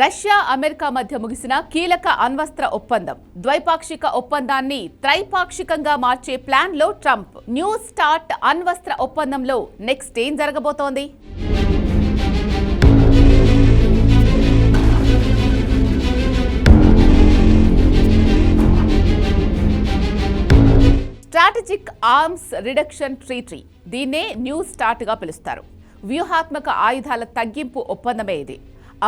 Russia America మధ్య ముగిసిన కీలక అణ్వస్త్ర ఒప్పందం ద్వైపాక్షిక ఒప్పందాన్ని త్రైపాక్షికంగా మార్చే ప్లాన్లో ట్రంప్. న్యూ స్టార్ట్ అణ్వస్త్ర ఒప్పందంలో నెక్స్ట్ ఏం జరగబోతోంది? స్ట్రాటజిక్ ఆర్మ్స్ రిడక్షన్ ట్రీటీ, దీన్నే న్యూ స్టార్ట్ గా పిలుస్తారు. వ్యూహాత్మక ఆయుధాల తగ్గింపు ఒప్పందమే ఇది.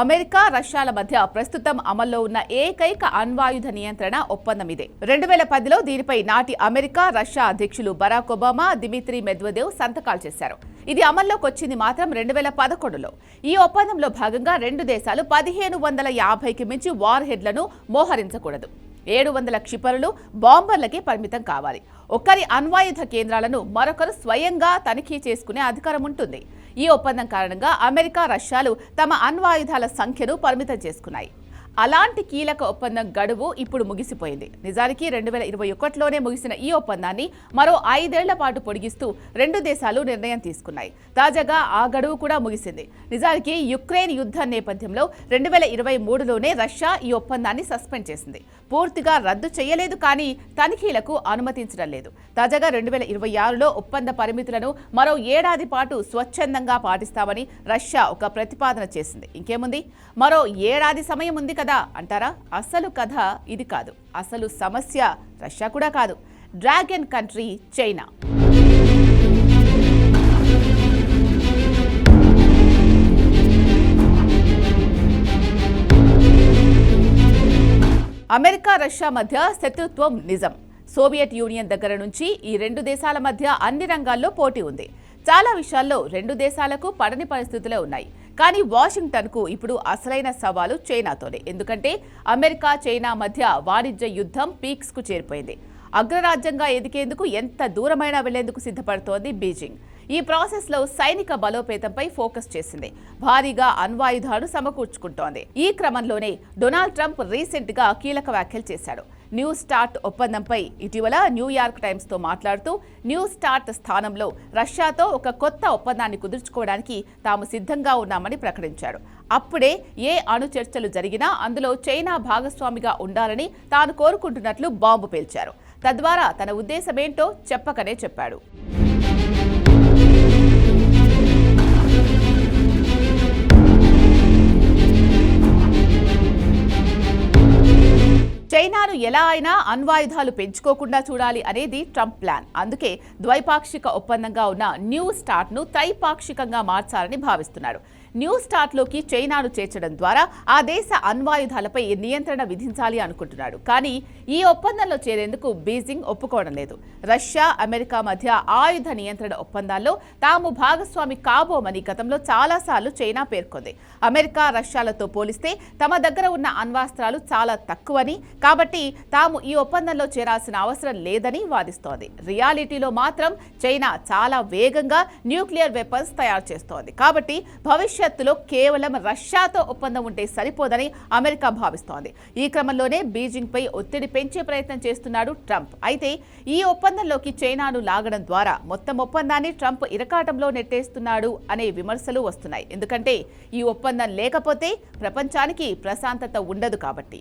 అమెరికా రష్యాల మధ్య ప్రస్తుతం అమల్లో ఉన్న ఏకైక అణ్వాయుధ నియంత్రణ ఒప్పందం ఇదే. 2010లో దీనిపై నాటి అమెరికా రష్యా అధ్యక్షులు బరాక్ ఒబామా, దిమిత్రీ మెద్వెదేవ్ సంతకాలు చేశారు. ఇది అమల్లోకి వచ్చింది మాత్రం 2011లో. ఈ ఒప్పందంలో భాగంగా రెండు దేశాలు 1550కి మించి వార్ హెడ్లను మోహరించకూడదు. 700 క్షిపణులు, బాంబర్లకే పరిమితం కావాలి. ఒకరి అణ్వాయుధ కేంద్రాలను మరొకరు స్వయంగా తనిఖీ చేసుకునే అధికారం ఉంటుంది. ఈ ఒప్పందం కారణంగా అమెరికా రష్యాలు తమ అణ్వాయుధాల సంఖ్యను పరిమితం చేసుకున్నాయి. అలాంటి కీలక ఒప్పందం గడువు ఇప్పుడు ముగిసిపోయింది. నిజానికి 2021లోనే ముగిసిన ఈ ఒప్పందాన్ని మరో 5 ఏళ్ల పాటు పొడిగిస్తూ రెండు దేశాలు నిర్ణయం తీసుకున్నాయి. తాజాగా ఆ గడువు కూడా ముగిసింది. నిజానికి యుక్రెయిన్ యుద్ధం నేపథ్యంలో 2023లోనే రష్యా ఈ ఒప్పందాన్ని సస్పెండ్ చేసింది. పూర్తిగా రద్దు చేయలేదు, కానీ తనిఖీలకు అనుమతించడం లేదు. తాజాగా 2026లో ఒప్పంద పరిమితులను మరో ఏడాది పాటు స్వచ్ఛందంగా పాటిస్తామని రష్యా ఒక ప్రతిపాదన చేసింది. ఇంకేముంది, మరో ఏడాది సమయం ఉంది కదా అంటారా? అసలు కథ ఇది కాదు. అసలు సమస్య రష్యా కూడా కాదు, dragon country China. America Russia మధ్య శత్రుత్వం నిజం. సోవియట్ యూనియన్ దగ్గర నుంచి ఈ రెండు దేశాల మధ్య అన్ని రంగాల్లో పోటీ ఉంది. చాలా విషయాల్లో రెండు దేశాలకు పడని పరిస్థితులే ఉన్నాయి. కానీ వాషింగ్టన్కు ఇప్పుడు అసలైన సవాలు చైనాతోనే. ఎందుకంటే అమెరికా చైనా మధ్య వాణిజ్య యుద్ధం పీక్స్కు చేరిపోయింది. అగ్రరాజ్యంగా ఎదిగేందుకు ఎంత దూరమైనా వెళ్లేందుకు సిద్ధపడుతోంది బీజింగ్. ఈ ప్రాసెస్లో సైనిక బలోపేతంపై ఫోకస్ చేసింది. భారీగా అణ్వాయుధాలు సమకూర్చుకుంటోంది. ఈ క్రమంలోనే డొనాల్డ్ ట్రంప్ రీసెంట్గా కీలక వ్యాఖ్యలు చేశాడు. న్యూ స్టార్ట్ ఒప్పందంపై ఇటీవల న్యూయార్క్ టైమ్స్తో మాట్లాడుతూ న్యూ స్టార్ట్ స్థానంలో రష్యాతో ఒక కొత్త ఒప్పందాన్ని కుదుర్చుకోవడానికి తాము సిద్ధంగా ఉన్నామని ప్రకటించాడు. అప్పుడే ఏ అణు చర్చలు జరిగినా అందులో చైనా భాగస్వామిగా ఉండాలని తాను కోరుకుంటున్నట్లు బాంబు పేల్చారు. తద్వారా తన ఉద్దేశమేంటో చెప్పకనే చెప్పాడు. చైనాను ఎలా అయినా అణ్వాయుధాలు పెంచుకోకుండా చూడాలి అనేది ట్రంప్ ప్లాన్. అందుకే ద్వైపాక్షిక ఒప్పందంగా ఉన్న న్యూ స్టార్ట్ను త్రైపాక్షికంగా మార్చాలని భావిస్తున్నాడు. న్యూ స్టార్ట్లోకి చైనాను చేర్చడం ద్వారా ఆ దేశ అణ్వాయుధాలపై నియంత్రణ విధించాలి అనుకుంటున్నాడు. కానీ ఈ ఒప్పందంలో చేరేందుకు బీజింగ్ ఒప్పుకోవడం లేదు. రష్యా అమెరికా మధ్య ఆయుధ నియంత్రణ ఒప్పందాల్లో తాము భాగస్వామి కాబోమని గతంలో చాలాసార్లు చైనా పేర్కొంది. అమెరికా రష్యాలతో పోలిస్తే తమ దగ్గర ఉన్న అణ్వాస్త్రాలు చాలా తక్కువని, కాబట్టి తాము ఈ ఒప్పందంలో చేరాల్సిన అవసరం లేదని వాదిస్తోంది. రియాలిటీలో మాత్రం చైనా చాలా వేగంగా న్యూక్లియర్ వెపన్స్ తయారు చేస్తోంది. కాబట్టి భవిష్యత్తులో కేవలం రష్యాతో ఒప్పందం ఉంటే సరిపోదని అమెరికా భావిస్తోంది. ఈ క్రమంలోనే బీజింగ్ పై ఒత్తిడి పెంచే ప్రయత్నం చేస్తున్నాడు ట్రంప్. అయితే ఈ ఒప్పందంలోకి చైనాను లాగడం ద్వారా మొత్తం ఒప్పందాన్ని ట్రంప్ ఇరకాటంలో నెట్టేస్తున్నాడు అనే విమర్శలు వస్తున్నాయి. ఎందుకంటే ఈ ఒప్పందం లేకపోతే ప్రపంచానికి ప్రశాంతత ఉండదు కాబట్టి.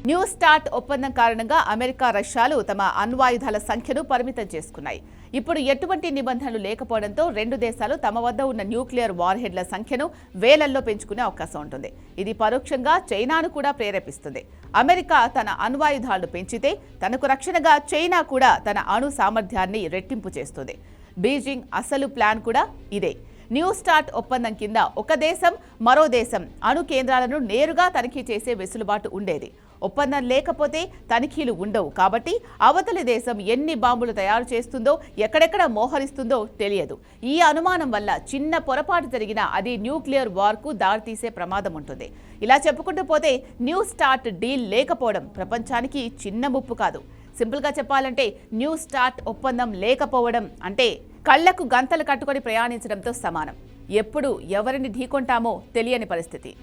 న్యూ స్టార్ట్ ఒప్పందం కారణంగా అమెరికా రష్యాలు తమ అణ్వాయుధాల సంఖ్యను పరిమితం చేసుకున్నాయి. ఇప్పుడు ఎటువంటి నిబంధనలు లేకపోవడంతో రెండు దేశాలు తమ వద్ద ఉన్న న్యూక్లియర్ వార్ హెడ్ల సంఖ్యను వేలల్లో పెంచుకునే అవకాశం ఉంటుంది. ఇది పరోక్షంగా చైనాను కూడా ప్రేరేపిస్తుంది. అమెరికా తన అణ్వాయుధాలను పెంచితే తనకు రక్షణగా చైనా కూడా తన అణు సామర్థ్యాన్ని రెట్టింపు చేస్తుంది. బీజింగ్ అసలు ప్లాన్ కూడా ఇదే. న్యూ స్టార్ట్ ఒప్పందం కింద ఒక దేశం మరో దేశం అణు కేంద్రాలను నేరుగా తనిఖీ చేసే వెసులుబాటు ఉండేది. ఒప్పందం లేకపోతే తనిఖీలు ఉండవు. కాబట్టి అవతలి దేశం ఎన్ని బాంబులు తయారు చేస్తుందో, ఎక్కడెక్కడ మోహరిస్తుందో తెలియదు. ఈ అనుమానం వల్ల చిన్న పొరపాటు జరిగినా అది న్యూక్లియర్ వార్కు దారితీసే ప్రమాదం ఉంటుంది. ఇలా చెప్పుకుంటూ పోతే న్యూ స్టార్ట్ డీల్ లేకపోవడం ప్రపంచానికి చిన్న ముప్పు కాదు. సింపుల్గా చెప్పాలంటే న్యూ స్టార్ట్ ఒప్పందం లేకపోవడం అంటే కళ్లకు గంతలు కట్టుకొని ప్రయాణించడంతో సమానం. ఎప్పుడు ఎవరిని ఢీకొంటామో తెలియని పరిస్థితి.